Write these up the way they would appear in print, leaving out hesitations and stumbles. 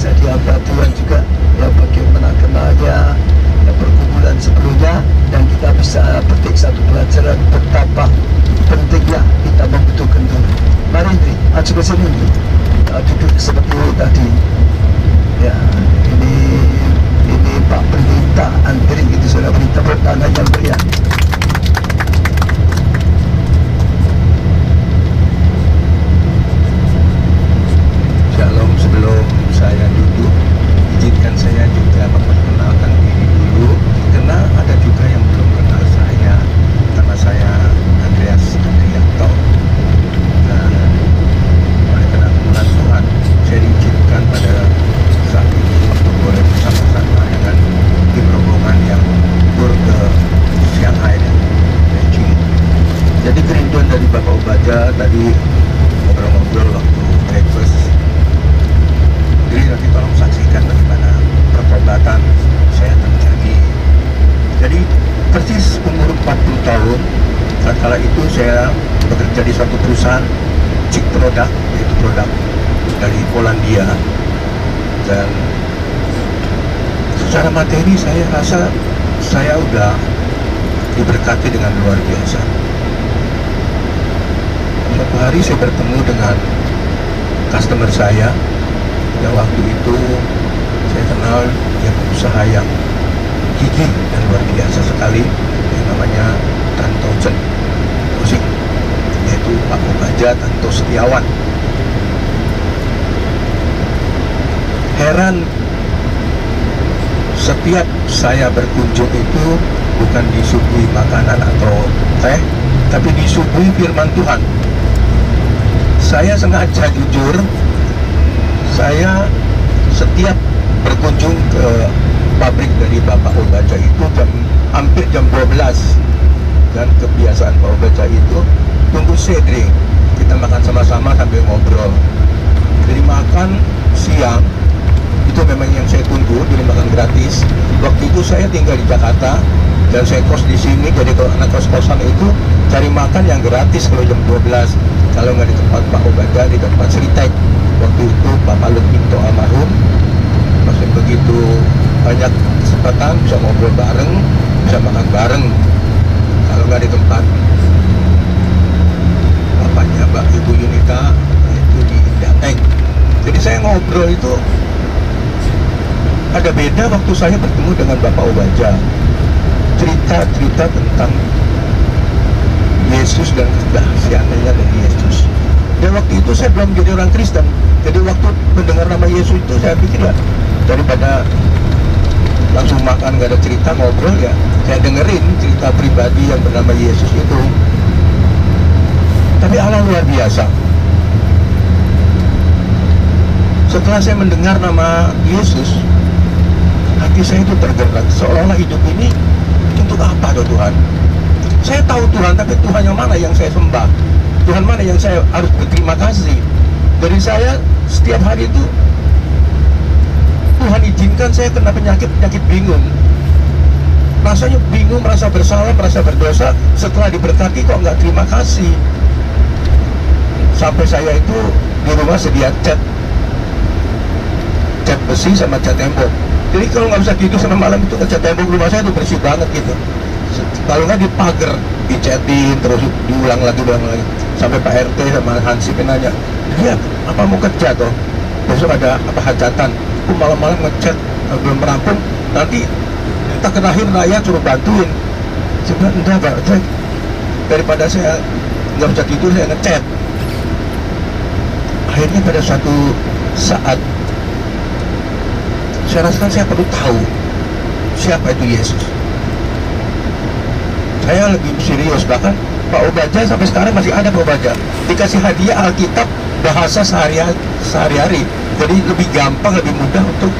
Jadi hamba Tuhan juga ya bagaimana kenalnya ya, perkumpulan sebelumnya, dan kita bisa petik satu pelajaran betapa pentingnya kita membutuhkan Tuhan. Mari Indri, maju ke sini Indri. Duduk seperti tadi. Ya, ini Pak Pendeta Andri, itu sudah berita pertanyaan yang berian. Shalom, sebelum saya duduk, izinkan saya juga memperkenalkan diri dulu, karena ada juga yang belum kenal saya. Nama saya Andreas Andrianto, dan oleh kenalan Tuhan, saya diizinkan pada saat ini untuk boleh bersama-sama dengan tim rombongan yang tur ke Shanghai dan Beijing. Jadi kerinduan dari Bapak Ubaja tadi ngobrol-ngobrol waktu breakfast. Jadi nanti tolong saksikan bagaimana pertobatan saya terjadi. Jadi persis umur 40 tahun, saat kala itu saya bekerja di suatu perusahaan Czech produk, yaitu produk dari Polandia. Dan secara materi saya rasa saya udah diberkati dengan luar biasa. Suatu hari saya bertemu dengan customer saya. Ya, waktu itu saya kenal dia pengusaha yang gigih dan luar biasa sekali, yang namanya Tanto Chen Osing, yaitu Pak Ubaja Tanto Setiawan. Heran, setiap saya berkunjung itu bukan disuguhi makanan atau teh, tapi disuguhi firman Tuhan. Saya sengaja jujur, saya setiap berkunjung ke pabrik dari Bapak Ubaja itu hampir jam 12, dan kebiasaan Pak Ubaja itu tunggu sedring, kita makan sama-sama sambil ngobrol. Jadi makan siang itu memang yang saya tunggu, jadi makan gratis. Waktu itu saya tinggal di Jakarta dan saya kos di sini, jadi kalau anak kos-kosan itu cari makan yang gratis kalau jam 12, kalau nggak di tempat Pak Ubaja, di tempat Sritek. Waktu itu Bapak Lutminto almarhum, masih begitu banyak kesempatan bisa ngobrol bareng, bisa makan bareng. Kalau nggak di tempat bapaknya Mbak Ibu Yunita, itu di Indateng. Jadi saya ngobrol itu ada beda waktu saya bertemu dengan Bapak Ubaja. Cerita-cerita tentang Yesus dan kedahsyatannya dari Yesus. Dan waktu itu saya belum jadi orang Kristen. Jadi waktu mendengar nama Yesus itu saya pikir ya, daripada langsung makan gak ada cerita ngobrol, ya saya dengerin cerita pribadi yang bernama Yesus itu. Tapi Allah luar biasa. Setelah saya mendengar nama Yesus, hati saya itu tergerak, seolah-olah hidup ini untuk apa doh Tuhan? Saya tahu Tuhan, tapi Tuhan yang mana yang saya sembah? Tuhan mana yang saya harus berterima kasih? Dari saya setiap hari itu Tuhan izinkan saya kena penyakit bingung. Rasanya bingung, merasa bersalah, merasa berdosa. Setelah diberkati kok nggak terima kasih. Sampai saya itu di rumah sedia cat besi sama cat tembok. Jadi kalau nggak bisa tidur sama malam itu ngecat tembok rumah saya itu bersih banget gitu. Kalau nggak di pagar, dicatin terus diulang lagi. Sampai Pak RT sama Hansip nanya, dia apa mau kerja toh? Besok ada apa hajatan? Aku malam-malam ngecat belum merampung, nanti kita kerahin rakyat suruh bantuin. Saya bilang enggak Pak, daripada saya nggak bisa tidur saya ngecat. Akhirnya pada suatu saat saya rasakan saya perlu tahu siapa itu Yesus. Saya lebih serius, bahkan Pak Ubaja sampai sekarang masih ada Pak Ubaja, dikasih hadiah Alkitab bahasa sehari-hari, jadi lebih gampang, lebih mudah untuk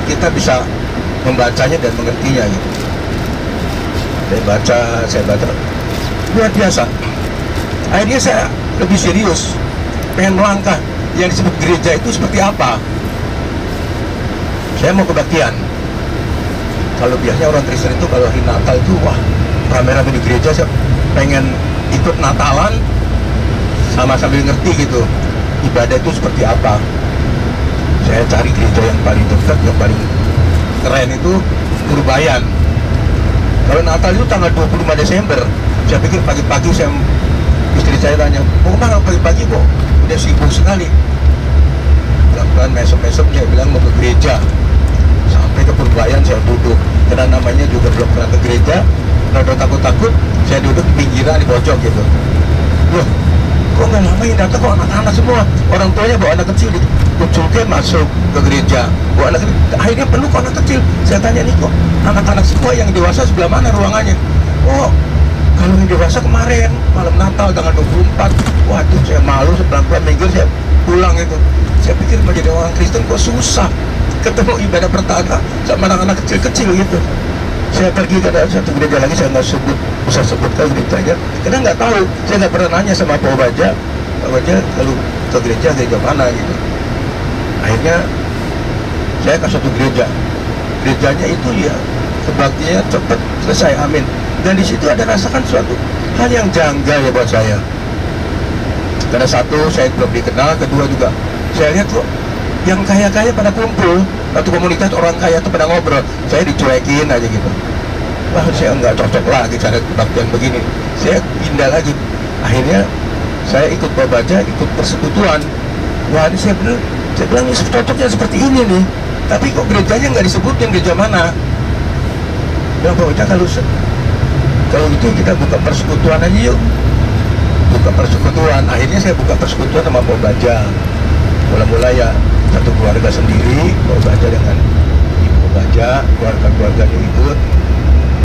kita bisa membacanya dan mengertinya gitu. Saya baca luar biasa. Akhirnya saya lebih serius, pengen melangkah yang disebut gereja itu seperti apa. Saya mau kebaktian. Kalau biasanya orang Kristen itu kalau hari Natal itu wah rame-rame di gereja, saya pengen ikut Natalan sama sambil ngerti gitu ibadah itu seperti apa. Saya saya cari gereja yang paling dekat, yang paling keren itu Purbayan. Kalau Natal itu tanggal 25 Desember. Saya pikir pagi-pagi istri saya tanya, mau kemana pagi-pagi kok? Udah sibuk sekali. Pelan-pelan besok-besok saya bilang mau ke gereja. Sampai ke Purbayan saya duduk, karena namanya juga belum pernah ke gereja. Kalau takut-takut, saya duduk di pinggiran di pojok gitu. Loh, kok nggak lama yang datang kok anak-anak semua, orang tuanya bawa anak kecil dikucurkan masuk ke gereja, bawa anak kecil, akhirnya penuh kok anak kecil. Saya tanya nih kok anak-anak semua, yang dewasa sebelah mana ruangannya? Oh, kalau yang dewasa kemarin malam Natal tanggal 24. Waduh, saya malu, pelan-pelan minggir, saya pulang itu. Saya pikir menjadi orang Kristen kok susah, ketemu ibadah pertama sama anak-anak kecil-kecil gitu. Saya pergi ke satu gereja lagi, saya nggak usah sebutkan gerejanya, karena nggak tahu, saya nggak pernah nanya sama Pak Baja kalau ke gereja mana gitu. Akhirnya saya ke satu gerejanya itu ya kebaktiannya cepat selesai, amin. Dan di situ ada rasakan suatu hal yang janggal ya buat saya, karena satu, saya belum dikenal, kedua juga saya lihat kok yang kaya-kaya pada kumpul, satu komunitas orang kaya itu pada ngobrol, saya dicuekin aja gitu. Wah, saya nggak cocok lagi cara kebaktian begini, saya pindah lagi. Akhirnya saya ikut Pak Baja, ikut persekutuan. Wah, ini saya bilang ini cocoknya seperti ini nih, tapi kok gerejanya nggak disebutin gereja mana. Bilang Pak Baja, kalau gitu kita buka persekutuan aja yuk. Buka persekutuan. Akhirnya saya buka persekutuan sama Pak Baja. Mula-mula ya satu keluarga sendiri, Pak Baja dengan Ibu Baja, keluarga-keluarganya ikut.